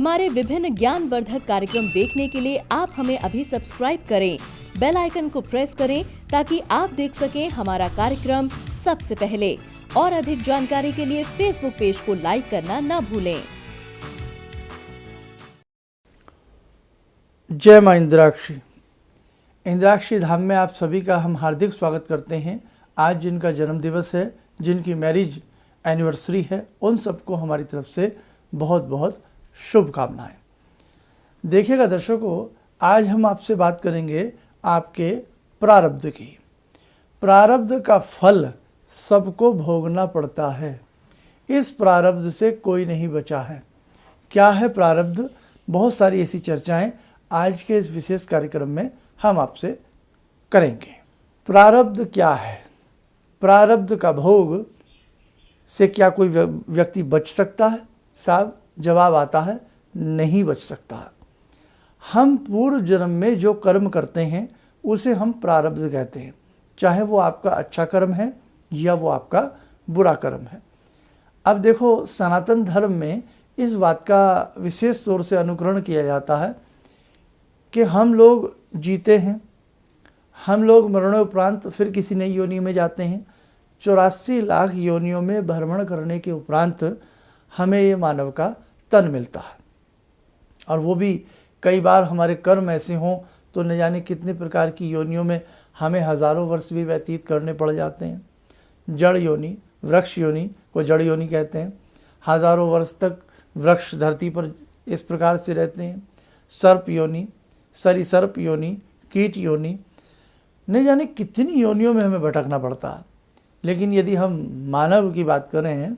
हमारे विभिन्न ज्ञानवर्धक कार्यक्रम देखने के लिए आप हमें अभी सब्सक्राइब करें, बेल आइकन को प्रेस करें ताकि आप देख सकें हमारा कार्यक्रम सबसे पहले। और अधिक जानकारी के लिए फेसबुक पेज को लाइक करना न भूलें। जय मां इंद्राक्षी। इंद्राक्षी धाम में आप सभी का हम हार्दिक स्वागत करते हैं। आज जिनका जन्म दिवस है, जिनकी मैरिज एनिवर्सरी है, उन सबको हमारी तरफ से बहुत बहुत शुभकामनाएं। देखिएगा दर्शकों, आज हम आपसे बात करेंगे आपके प्रारब्ध की। प्रारब्ध का फल सबको भोगना पड़ता है। इस प्रारब्ध से कोई नहीं बचा है। क्या है प्रारब्ध? बहुत सारी ऐसी चर्चाएं आज के इस विशेष कार्यक्रम में हम आपसे करेंगे। प्रारब्ध क्या है? प्रारब्ध का भोग से क्या कोई व्यक्ति बच सकता है? साहब, जवाब आता है नहीं बच सकता। हम पूर्व जन्म में जो कर्म करते हैं उसे हम प्रारब्ध कहते हैं, चाहे वो आपका अच्छा कर्म है या वो आपका बुरा कर्म है। अब देखो, सनातन धर्म में इस बात का विशेष तौर से अनुकरण किया जाता है कि हम लोग जीते हैं, हम लोग मरणोपरांत फिर किसी नई योनि में जाते हैं। 84 लाख योनियों में भ्रमण करने के उपरांत हमें ये मानव का तन मिलता है। और वो भी कई बार हमारे कर्म ऐसे हों तो न जाने कितने प्रकार की योनियों में हमें हज़ारों वर्ष भी व्यतीत करने पड़ जाते हैं। जड़ योनि, वृक्ष योनि को जड़ योनि कहते हैं। हज़ारों वर्ष तक वृक्ष धरती पर इस प्रकार से रहते हैं। सर्प योनि, सरीसर्प योनि, कीट योनि, नहीं जाने कितनी योनियों में हमें भटकना पड़ता है। लेकिन यदि हम मानव की बात करें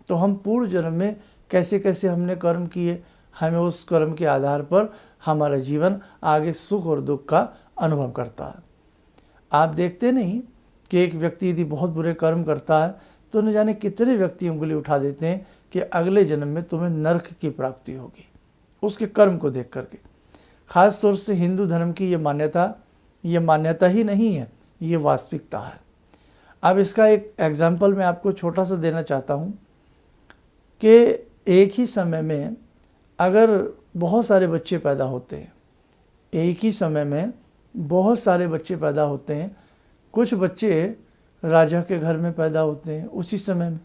तो हम पूर्व जन्म में कैसे कैसे हमने कर्म किए, हमें उस कर्म के आधार पर हमारा जीवन आगे सुख और दुख का अनुभव करता है। आप देखते नहीं कि एक व्यक्ति यदि बहुत बुरे कर्म करता है तो न जाने कितने व्यक्ति उंगली उठा देते हैं कि अगले जन्म में तुम्हें नरक की प्राप्ति होगी, उसके कर्म को देख करके। खास तौर से हिंदू धर्म की ये मान्यता ही नहीं है, ये वास्तविकता है। अब इसका एक एग्जाम्पल मैं आपको छोटा सा देना चाहता हूँ कि एक ही समय में अगर बहुत सारे बच्चे पैदा होते हैं, एक ही समय में बहुत सारे बच्चे पैदा होते हैं। कुछ बच्चे राजा के घर में पैदा होते हैं उसी समय में,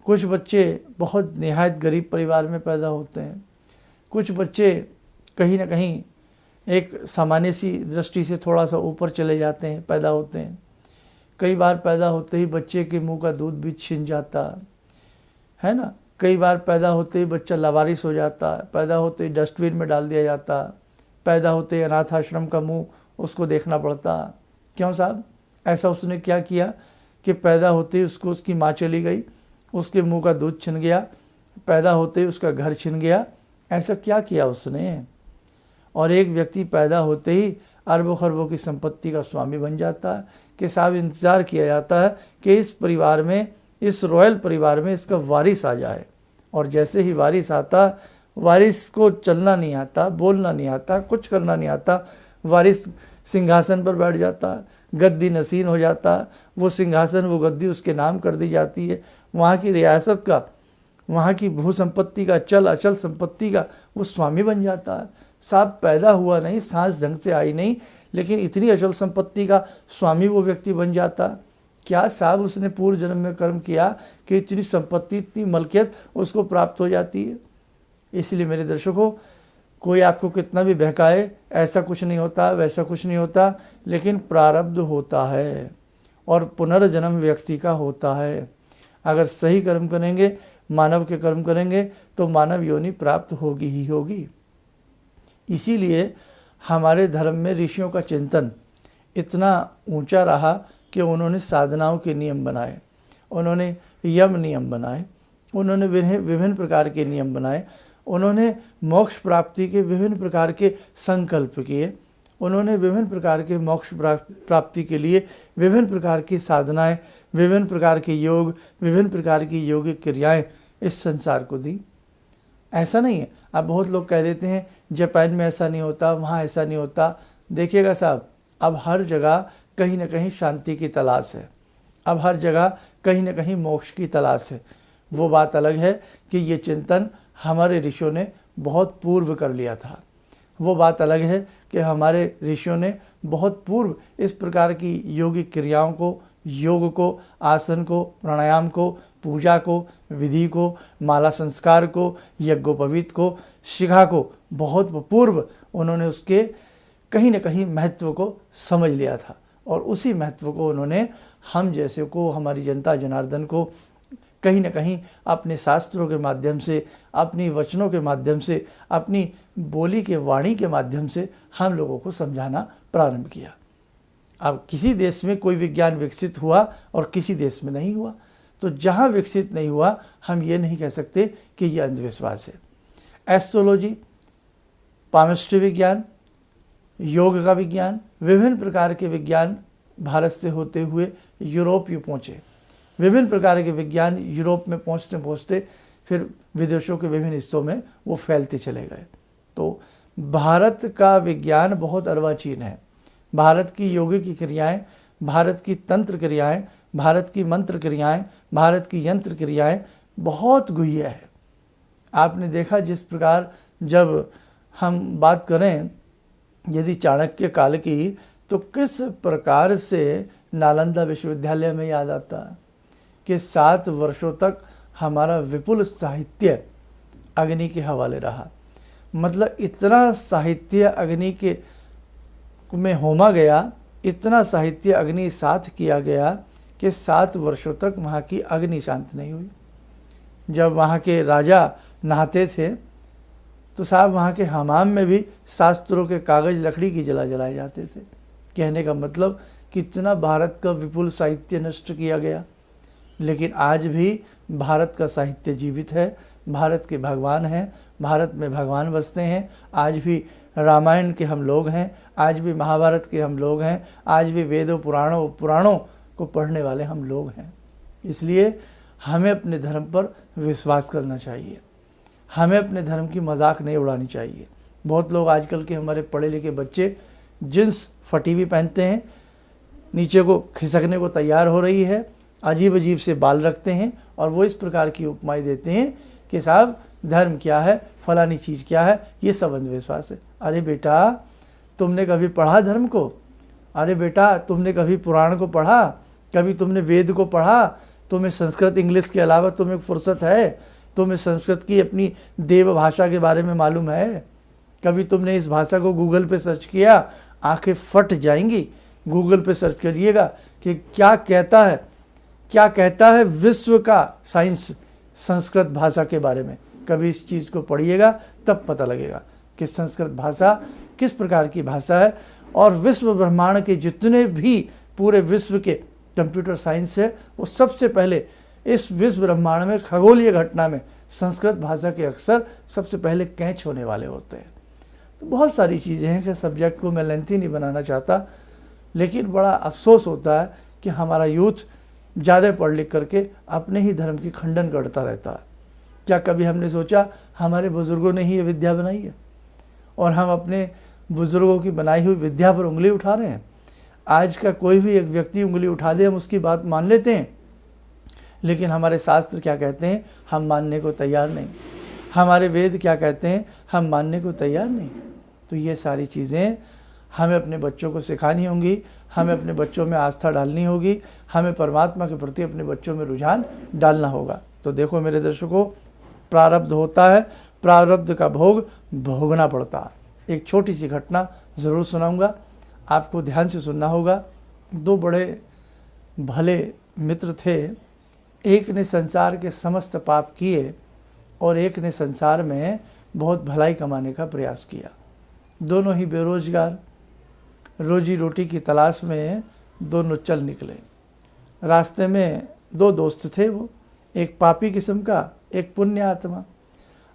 कुछ बच्चे बहुत निहायत गरीब परिवार में पैदा होते हैं, कुछ बच्चे कहीं ना कहीं एक सामान्य सी दृष्टि से थोड़ा सा ऊपर चले जाते हैं, पैदा होते हैं। कई बार पैदा होते ही बच्चे के मुंह का दूध भी छिन जाता है ना। कई बार पैदा होते ही बच्चा लावारिस हो जाता है, पैदा होते ही डस्टबिन में डाल दिया जाता है, पैदा होते ही अनाथ आश्रम का मुंह उसको देखना पड़ता है। क्यों साहब? ऐसा उसने क्या किया कि पैदा होते ही उसको उसकी माँ चली गई, उसके मुंह का दूध छिन गया, पैदा होते ही उसका घर छिन गया। ऐसा क्या किया उसने? और एक व्यक्ति पैदा होते ही अरबों खरबों की संपत्ति का स्वामी बन जाता है कि साहब इंतज़ार किया जाता है कि इस परिवार में, इस रॉयल परिवार में इसका वारिस आ जाए। और जैसे ही वारिस आता, वारिस को चलना नहीं आता, बोलना नहीं आता, कुछ करना नहीं आता, वारिस सिंहासन पर बैठ जाता है, गद्दी नसीन हो जाता है। वो सिंहासन, वो गद्दी उसके नाम कर दी जाती है। वहाँ की रियासत का, वहाँ की भू संपत्ति का, चल अचल संपत्ति का वो स्वामी बन जाता है। साहब पैदा हुआ नहीं, सांस ढंग से आई नहीं, लेकिन इतनी अचल संपत्ति का स्वामी वो व्यक्ति बन जाता। क्या साहब उसने पूर्व जन्म में कर्म किया कि इतनी संपत्ति, इतनी मलकियत उसको प्राप्त हो जाती है? इसलिए मेरे दर्शकों, कोई आपको कितना भी बहकाए, ऐसा कुछ नहीं होता, वैसा कुछ नहीं होता, लेकिन प्रारब्ध होता है और पुनर्जन्म व्यक्ति का होता है। अगर सही कर्म करेंगे, मानव के कर्म करेंगे तो मानव योनि प्राप्त होगी ही होगी। इसीलिए हमारे धर्म में ऋषियों का चिंतन इतना ऊंचा रहा कि उन्होंने साधनाओं के नियम बनाए, उन्होंने यम नियम बनाए, उन्होंने विभिन्न प्रकार के नियम बनाए, उन्होंने मोक्ष प्राप्ति के विभिन्न प्रकार के संकल्प किए, उन्होंने विभिन्न प्रकार के मोक्ष प्राप्ति के लिए विभिन्न प्रकार की साधनाएं, विभिन्न प्रकार के योग, विभिन्न प्रकार की योगिक क्रियाएं इस संसार को दी। ऐसा नहीं है। अब बहुत लोग कह देते हैं जापान में ऐसा नहीं होता, वहाँ ऐसा नहीं होता। देखिएगा साहब, अब हर जगह कहीं ना कहीं शांति की तलाश है, अब हर जगह कहीं ना कहीं मोक्ष की तलाश है। वो बात अलग है कि ये चिंतन हमारे ऋषियों ने बहुत पूर्व कर लिया था। वो बात अलग है कि हमारे ऋषियों ने बहुत पूर्व इस प्रकार की योगिक क्रियाओं को, योग को, आसन को, प्राणायाम को, पूजा को, विधि को, माला संस्कार को, यज्ञोपवीत को, शिखा को बहुत पूर्व उन्होंने उसके कहीं न कहीं महत्व को समझ लिया था और उसी महत्व को उन्होंने हम जैसे को, हमारी जनता जनार्दन को कहीं न कहीं अपने शास्त्रों के माध्यम से, अपनी वचनों के माध्यम से, अपनी बोली के वाणी के माध्यम से हम लोगों को समझाना प्रारंभ किया। अब किसी देश में कोई विज्ञान विकसित हुआ और किसी देश में नहीं हुआ, तो जहाँ विकसित नहीं हुआ हम ये नहीं कह सकते कि ये अंधविश्वास है। एस्ट्रोलॉजी, पामिस्ट्री विज्ञान, योग का विज्ञान, विभिन्न प्रकार के विज्ञान भारत से होते हुए यूरोप पहुँचे। विभिन्न प्रकार के विज्ञान यूरोप में पहुँचते पहुँचते फिर विदेशों के विभिन्न हिस्सों में वो फैलते चले गए। तो भारत का विज्ञान बहुत अर्वाचीन है। भारत की योगिक क्रियाएं, भारत की तंत्र क्रियाएं, भारत की मंत्र क्रियाएं, भारत की यंत्र क्रियाएं बहुत गुह्य है। आपने देखा जिस प्रकार जब हम बात करें यदि चाणक्य काल की, तो किस प्रकार से नालंदा विश्वविद्यालय में याद आता है कि 7 वर्षों तक हमारा विपुल साहित्य अग्नि के हवाले रहा। मतलब इतना साहित्य अग्नि के में होमा गया, इतना साहित्य अग्नि साथ किया गया कि 7 वर्षों तक वहाँ की अग्नि शांत नहीं हुई। जब वहाँ के राजा नहाते थे तो साहब वहाँ के हमाम में भी शास्त्रों के कागज़ लकड़ी की जलाए जाते थे। कहने का मतलब कितना भारत का विपुल साहित्य नष्ट किया गया। लेकिन आज भी भारत का साहित्य जीवित है, भारत के भगवान हैं, भारत में भगवान बसते हैं। आज भी रामायण के हम लोग हैं, आज भी महाभारत के हम लोग हैं, आज भी वेदों पुराणों को पढ़ने वाले हम लोग हैं। इसलिए हमें अपने धर्म पर विश्वास करना चाहिए, हमें अपने धर्म की मजाक नहीं उड़ानी चाहिए। बहुत लोग आजकल के हमारे पढ़े लिखे बच्चे जींस फटी हुई पहनते हैं, नीचे को खिसकने को तैयार हो रही है, अजीब अजीब से बाल रखते हैं और वो इस प्रकार की उपमाएं देते हैं कि साहब धर्म क्या है, फलानी चीज़ क्या है, ये सब अंधविश्वास है। अरे बेटा तुमने कभी पढ़ा धर्म को? अरे बेटा तुमने कभी पुराण को पढ़ा? कभी तुमने वेद को पढ़ा? तुम्हें संस्कृत इंग्लिश के अलावा तुम्हें फुर्सत है? तुम्हें संस्कृत की अपनी देव भाषा के बारे में मालूम है? कभी तुमने इस भाषा को गूगल पे सर्च किया? आंखें फट जाएंगी। गूगल पे सर्च करिएगा कि क्या कहता है विश्व का साइंस संस्कृत भाषा के बारे में। कभी इस चीज़ को पढ़िएगा तब पता लगेगा कि संस्कृत भाषा किस प्रकार की भाषा है। और विश्व ब्रह्मांड के जितने भी पूरे विश्व के कंप्यूटर साइंस है, वो सबसे पहले इस विश्व ब्रह्मांड में खगोलीय घटना में संस्कृत भाषा के अक्षर सबसे पहले कैच होने वाले होते हैं। तो बहुत सारी चीज़ें हैं कि सब्जेक्ट को मैं लेंथी नहीं बनाना चाहता, लेकिन बड़ा अफसोस होता है कि हमारा यूथ ज़्यादा पढ़ लिख करके अपने ही धर्म की खंडन करता रहता है। क्या कभी हमने सोचा हमारे बुज़ुर्गों ने ही ये विद्या बनाई है और हम अपने बुज़ुर्गों की बनाई हुई विद्या पर उंगली उठा रहे हैं? आज का कोई भी एक व्यक्ति उंगली उठा दे हम उसकी बात मान लेते हैं, लेकिन हमारे शास्त्र क्या कहते हैं हम मानने को तैयार नहीं। हमारे वेद क्या कहते हैं हम मानने को तैयार नहीं। तो ये सारी चीज़ें हमें अपने बच्चों को सिखानी होंगी, हमें अपने बच्चों में आस्था डालनी होगी, हमें परमात्मा के प्रति अपने बच्चों में रुझान डालना होगा। तो देखो मेरे दर्शकों, प्रारब्ध होता है, प्रारब्ध का भोग भोगना पड़ता है। एक छोटी सी घटना ज़रूर सुनाऊंगा, आपको ध्यान से सुनना होगा। 2 बड़े भले मित्र थे, एक ने संसार के समस्त पाप किए और एक ने संसार में बहुत भलाई कमाने का प्रयास किया। दोनों ही बेरोजगार, रोजी रोटी की तलाश में दोनों चल निकले। रास्ते में 2 दोस्त थे, वो एक पापी किस्म का, एक पुण्य आत्मा।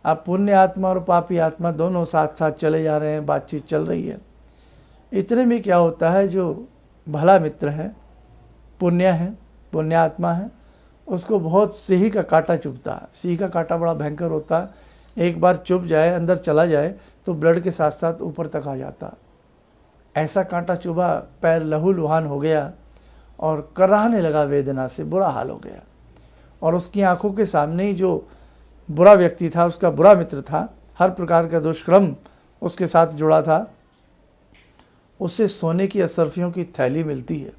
अब पुण्य आत्मा और पापी आत्मा दोनों साथ साथ चले जा रहे हैं, बातचीत चल रही है। इतने में क्या होता है, जो भला मित्र है, पुण्य आत्मा है, उसको बहुत सिंह का कांटा चुभता है। सिंह का कांटा बड़ा भयंकर होता है, एक बार चुभ जाए, अंदर चला जाए तो ब्लड के साथ साथ ऊपर तक आ जाता। ऐसा कांटा चुभा, पैर लहूलुहान हो गया और कराहने लगा, वेदना से बुरा हाल हो गया। और उसकी आंखों के सामने ही जो बुरा व्यक्ति था, उसका बुरा मित्र था, हर प्रकार का दुष्कर्म उसके साथ जुड़ा था, उसे सोने की असरफियों की थैली मिलती है।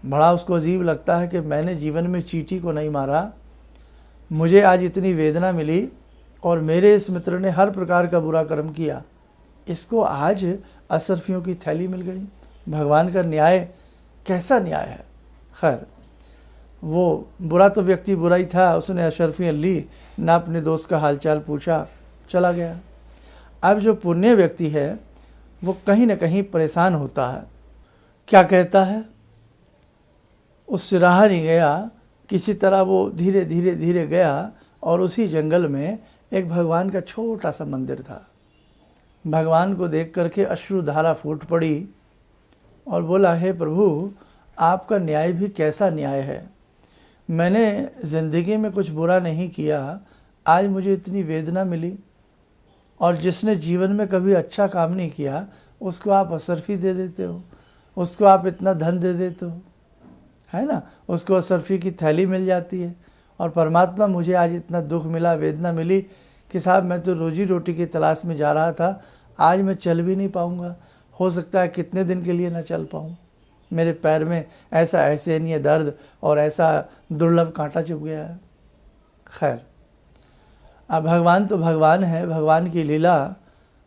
बड़ा उसको अजीब लगता है कि मैंने जीवन में चींटी को नहीं मारा, मुझे आज इतनी वेदना मिली और मेरे इस मित्र ने हर प्रकार का बुरा कर्म किया, इसको आज असरफियों की थैली मिल गई। भगवान का न्याय कैसा न्याय है। खैर, वो बुरा तो व्यक्ति बुरा ही था, उसने अशरफियाँ ली, ना अपने दोस्त का हालचाल पूछा, चला गया। अब जो पुण्य व्यक्ति है वो कहीं ना कहीं परेशान होता है। क्या कहता है, उससे रहा नहीं गया, किसी तरह वो धीरे धीरे धीरे गया और उसी जंगल में एक भगवान का छोटा सा मंदिर था। भगवान को देख करके अश्रुधारा फूट पड़ी और बोला, हे प्रभु, आपका न्याय भी कैसा न्याय है। मैंने ज़िंदगी में कुछ बुरा नहीं किया, आज मुझे इतनी वेदना मिली, और जिसने जीवन में कभी अच्छा काम नहीं किया उसको आप असरफी दे देते हो, उसको आप इतना धन दे देते हो, है ना, उसको असरफी की थैली मिल जाती है। और परमात्मा, मुझे आज इतना दुख मिला, वेदना मिली कि साहब मैं तो रोजी रोटी की तलाश में जा रहा था, आज मैं चल भी नहीं पाऊँगा, हो सकता है कितने दिन के लिए ना चल पाऊँ, मेरे पैर में ऐसा असहनीय दर्द और ऐसा दुर्लभ कांटा चुभ गया है। खैर, अब भगवान तो भगवान है, भगवान की लीला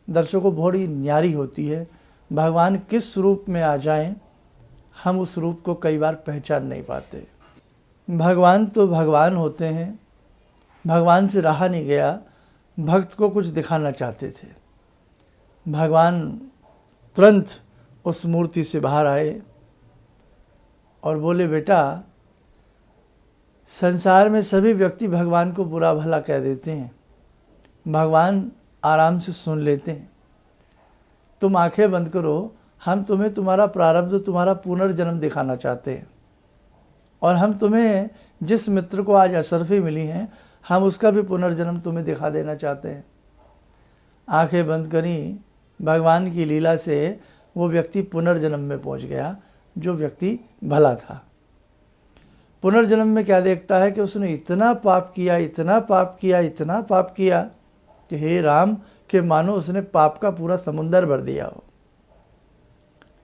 दर्शकों बड़ी न्यारी होती है। भगवान किस रूप में आ जाएं, हम उस रूप को कई बार पहचान नहीं पाते। भगवान तो भगवान होते हैं, भगवान से रहा नहीं गया, भक्त को कुछ दिखाना चाहते थे। भगवान तुरंत उस मूर्ति से बाहर आए और बोले, बेटा, संसार में सभी व्यक्ति भगवान को बुरा भला कह देते हैं, भगवान आराम से सुन लेते हैं। तुम आंखें बंद करो, हम तुम्हें तुम्हारा प्रारब्ध, तुम्हारा पुनर्जन्म दिखाना चाहते हैं, और हम तुम्हें जिस मित्र को आज असरफी मिली हैं, हम उसका भी पुनर्जन्म तुम्हें दिखा देना चाहते हैं। आंखें बंद करी, भगवान की लीला से वो व्यक्ति पुनर्जन्म में पहुंच गया जो व्यक्ति भला था। पुनर्जन्म में क्या देखता है कि उसने इतना पाप किया, इतना पाप किया, इतना पाप किया कि हे राम, कि मानो उसने पाप का पूरा समुंदर भर दिया हो।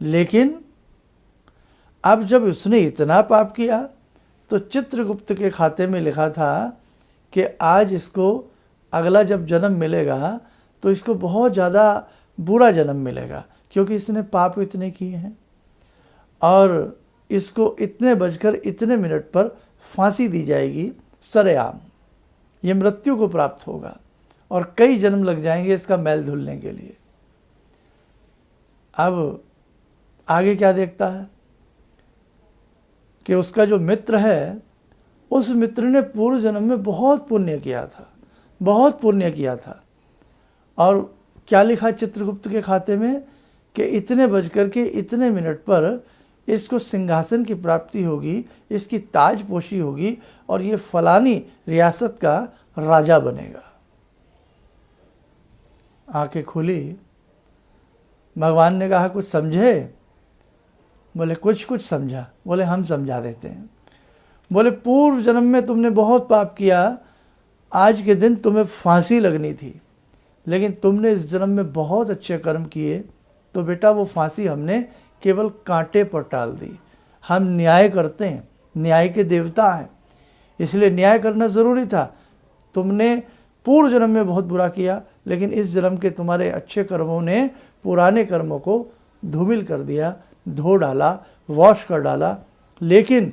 लेकिन अब जब उसने इतना पाप किया तो चित्रगुप्त के खाते में लिखा था कि आज इसको अगला जब जन्म मिलेगा तो इसको बहुत ज़्यादा बुरा जन्म मिलेगा, क्योंकि इसने पाप इतने किए हैं, और इसको इतने बजकर इतने मिनट पर फांसी दी जाएगी सरेआम, ये मृत्यु को प्राप्त होगा और कई जन्म लग जाएंगे इसका मैल धुलने के लिए। अब आगे क्या देखता है कि उसका जो मित्र है, उस मित्र ने पूर्व जन्म में बहुत पुण्य किया था, बहुत पुण्य किया था, और क्या लिखा चित्रगुप्त के खाते में कि इतने बजकर के इतने मिनट पर इसको सिंहासन की प्राप्ति होगी, इसकी ताजपोशी होगी और ये फलानी रियासत का राजा बनेगा। आंखें खुली, भगवान ने कहा, कुछ समझे? बोले, कुछ कुछ समझा। बोले, हम समझा देते हैं। बोले, पूर्व जन्म में तुमने बहुत पाप किया, आज के दिन तुम्हें फांसी लगनी थी, लेकिन तुमने इस जन्म में बहुत अच्छे कर्म किए, तो बेटा वो फांसी हमने केवल कांटे पर टाल दी। हम न्याय करते हैं, न्याय के देवता हैं, इसलिए न्याय करना ज़रूरी था। तुमने पूर्व जन्म में बहुत बुरा किया, लेकिन इस जन्म के तुम्हारे अच्छे कर्मों ने पुराने कर्मों को धूमिल कर दिया, धो डाला, वॉश कर डाला। लेकिन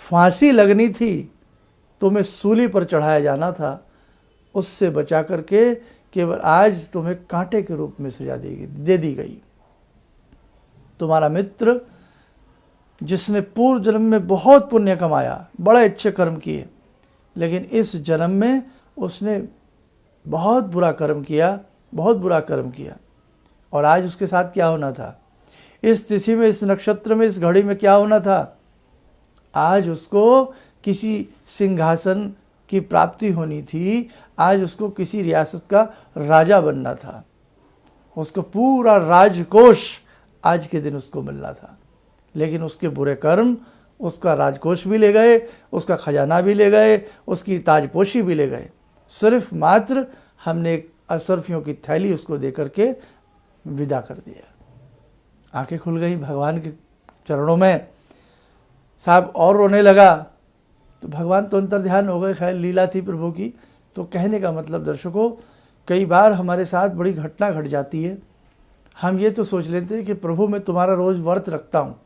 फांसी लगनी थी, तुम्हें सूली पर चढ़ाया जाना था, उससे बचा करके केवल आज तुम्हें कांटे के रूप में सजा दे दी गई। तुम्हारा मित्र जिसने पूर्व जन्म में बहुत पुण्य कमाया, बड़े अच्छे कर्म किए, लेकिन इस जन्म में उसने बहुत बुरा कर्म किया, बहुत बुरा कर्म किया। और आज उसके साथ क्या होना था, इस तिथि में, इस नक्षत्र में, इस घड़ी में क्या होना था? आज उसको किसी सिंहासन की प्राप्ति होनी थी, आज उसको किसी रियासत का राजा बनना था, उसको पूरा राजकोष आज के दिन उसको मिलना था। लेकिन उसके बुरे कर्म उसका राजकोष भी ले गए, उसका खजाना भी ले गए, उसकी ताजपोशी भी ले गए। सिर्फ मात्र हमने एक असरफियों की थैली उसको दे करके विदा कर दिया। आंखें खुल गई भगवान के चरणों में। साहब और रोने लगा तो भगवान तो अंतर ध्यान हो गए, खैर लीला थी प्रभु की। तो कहने का मतलब दर्शकों, कई बार हमारे साथ बड़ी घटना घट जाती है। हम ये तो सोच लेते हैं कि प्रभु मैं तुम्हारा रोज़ व्रत रखता हूँ,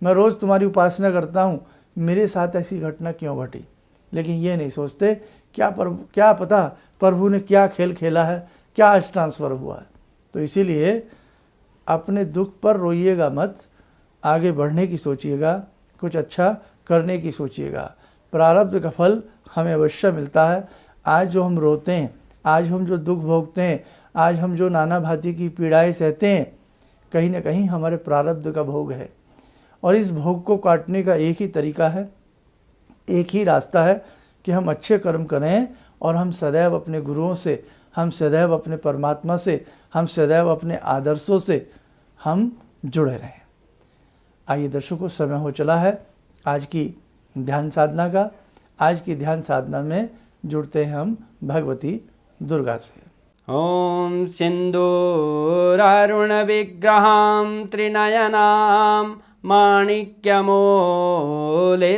मैं रोज़ तुम्हारी उपासना करता हूँ, मेरे साथ ऐसी घटना क्यों घटी। लेकिन ये नहीं सोचते क्या पता प्रभु ने क्या खेल खेला है, क्या आज ट्रांसफ़र हुआ है। तो इसीलिए अपने दुख पर रोइएगा मत, आगे बढ़ने की सोचिएगा, कुछ अच्छा करने की सोचिएगा। प्रारब्ध का फल हमें अवश्य मिलता है। आज जो हम रोते हैं, आज हम जो दुख भोगते हैं, आज हम जो नाना भांति की पीड़ाएं सहते हैं, कहीं ना कहीं हमारे प्रारब्ध का भोग है। और इस भोग को काटने का एक ही तरीका है, एक ही रास्ता है कि हम अच्छे कर्म करें और हम सदैव अपने गुरुओं से, हम सदैव अपने परमात्मा से, हम सदैव अपने आदर्शों से हम जुड़े रहें। आइए दर्शकों, समय हो चला है आज की ध्यान साधना का। आज की ध्यान साधना में जुड़ते हैं हम भगवती दुर्गा से। ॐ सिन्दूरारुण विग्रहां त्रिनयनां माणिक्यमूले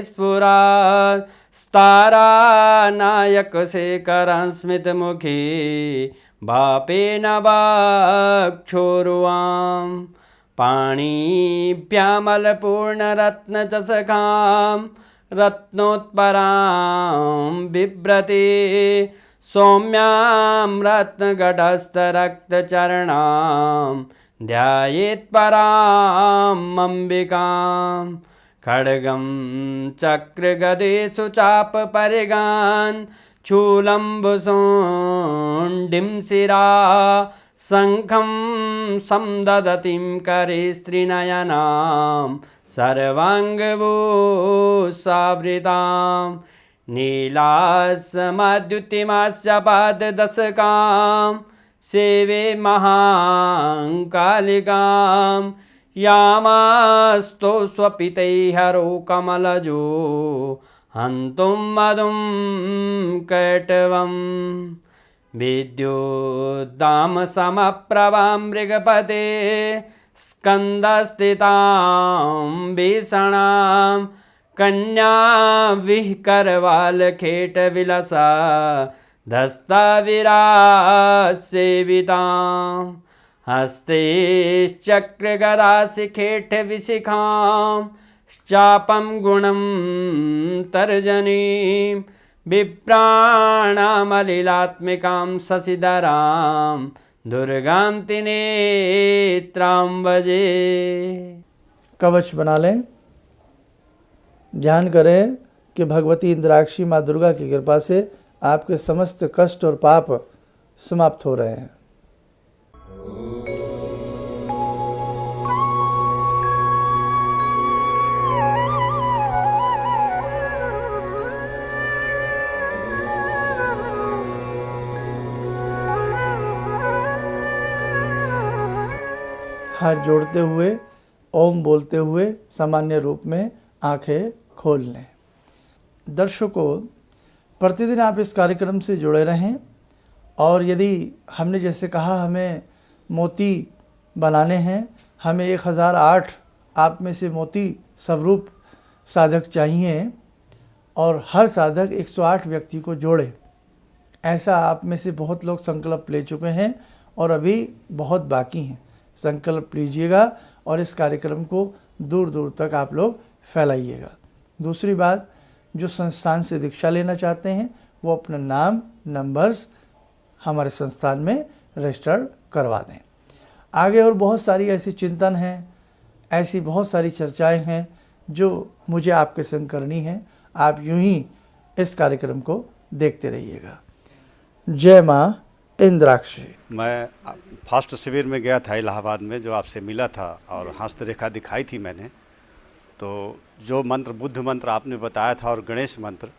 स्फुरात् स्तारानायकशेखरं स्मितमुखी भापेन वक्षोरुवां पाणिभ्यामलपूर्णरत्नचषकां रत्नोत्परां बिभ्रति सौम्यां रत्नघटस्थरक्तचरणां ध्यायेत्परां अम्बिकां खड्गं चक्रगदेषु चापपरिगान् शूलम्बुशुण्डिं शिरा शङ्खं संदधतीं करे स्त्रीनयनां सर्वाङ्गभूषावृतां नीलासमद्युतिमास्य पाददशकां सेवे महाकालिकां यामास्तो स्वपितैहरो कमलजो हन्तुं मधुं कैटवम् विद्युद्दाम समप्रभां मृगपते स्कन्दस्थितां भीषणां कन्या विहकरवालखेटविलसा धस्ताविरासेवितां हस्तैश्चक्रगदाशिखेटविशिखां चापं गुणं तर्जनीं विप्राणामलिलात्मिकां शशिधरां दुर्गां त्रिनेत्रां भजे। कवच बना लें, ध्यान करें कि भगवती इंद्राक्षी माँ दुर्गा की कृपा से आपके समस्त कष्ट और पाप समाप्त हो रहे हैं। हाथ जोड़ते हुए, ओम बोलते हुए सामान्य रूप में आंखें खोल लें। दर्शकों, प्रतिदिन आप इस कार्यक्रम से जुड़े रहें और यदि हमने जैसे कहा हमें मोती बनाने हैं, हमें 1008 आप में से मोती स्वरूप साधक चाहिए और हर साधक 108 व्यक्ति को जोड़े। ऐसा आप में से बहुत लोग संकल्प ले चुके हैं और अभी बहुत बाकी हैं। संकल्प लीजिएगा और इस कार्यक्रम को दूर दूर तक आप लोग फैलाइएगा। दूसरी बात, जो संस्थान से दीक्षा लेना चाहते हैं वो अपना नाम, नंबर्स हमारे संस्थान में रजिस्टर्ड करवा दें। आगे और बहुत सारी ऐसी चिंतन हैं, ऐसी बहुत सारी चर्चाएं हैं जो मुझे आपके संग करनी है। आप यूं ही इस कार्यक्रम को देखते रहिएगा। जय माँ इंद्राक्षी। मैं फर्स्ट शिविर में गया था इलाहाबाद में, जो आपसे मिला था और हस्तरेखा दिखाई थी मैंने। तो जो मंत्र, बुद्ध मंत्र आपने बताया था और गणेश मंत्र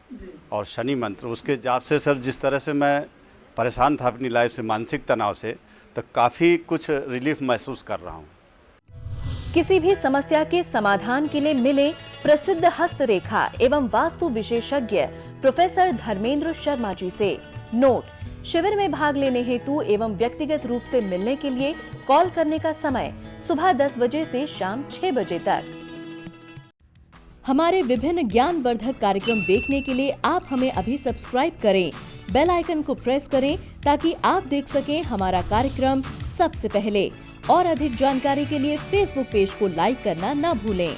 और शनि मंत्र, उसके जाप से सर जिस तरह से मैं परेशान था अपनी लाइफ से, मानसिक तनाव से, तो काफ़ी कुछ रिलीफ महसूस कर रहा हूँ। किसी भी समस्या के समाधान के लिए मिले प्रसिद्ध हस्तरेखा एवं वास्तु विशेषज्ञ प्रोफेसर धर्मेंद्र शर्मा जी से। नोट: शिविर में भाग लेने हेतु एवं व्यक्तिगत रूप से मिलने के लिए कॉल करने का समय सुबह 10 बजे से शाम 6 बजे तक। हमारे विभिन्न ज्ञानवर्धक कार्यक्रम देखने के लिए आप हमें अभी सब्सक्राइब करें, बेल आइकन को प्रेस करें ताकि आप देख सकें हमारा कार्यक्रम सबसे पहले। और अधिक जानकारी के लिए फेसबुक पेज को लाइक करना न भूलें।